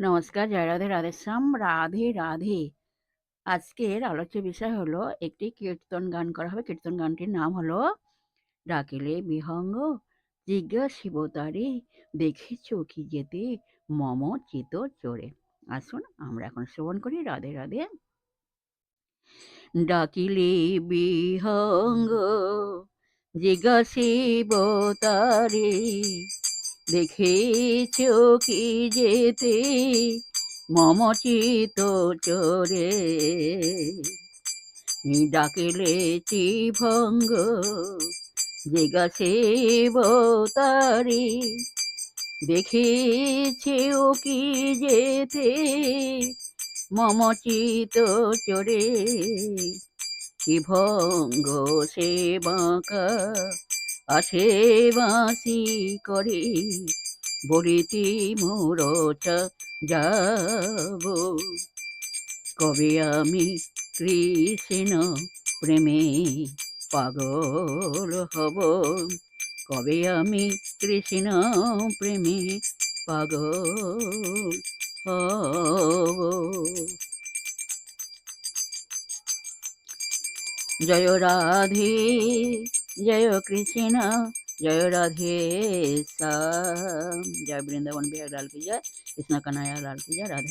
নমস্কার, জয় রাধে, রাধেশ্যাম, রাধে, রাধে। আজকের আলোচ্য বিষয় হলো একটি কীর্তন গান করা হবে। কীর্তন গানটির নাম হলো ডাকিলে বিহঙ্গ জিজ্ঞাসিবতারে দেখেছ কি যেতে মম চিত চোরে। আসুন আমরা এখন শ্রবণ করি। রাধে রাধে। ডাকিলে বিহঙ্গ জিজ্ঞাসিবতারে দেখেছ কি যেতে মম চিত চোরে। ডাকিলে চিভঙ্গ জিজ্ঞাসিবতারে দেখেছে ও কি যেতে মম চিত চোরে। চিভঙ্গ সে বাঁকা আছে বাঁশি করে বলিতে মোরচা যাব কবে আমি কৃষ্ণ প্রেমে পাগল হব, কবে আমি কৃষ্ণ প্রেমে পাগল হব। জয় রাধে জয় কৃষ্ণ জয় রাধে শ্যাম। জয় বৃন্দাবন বিহার লাল की जय, कृष्ण कन्हैया लाल की जय। राधे।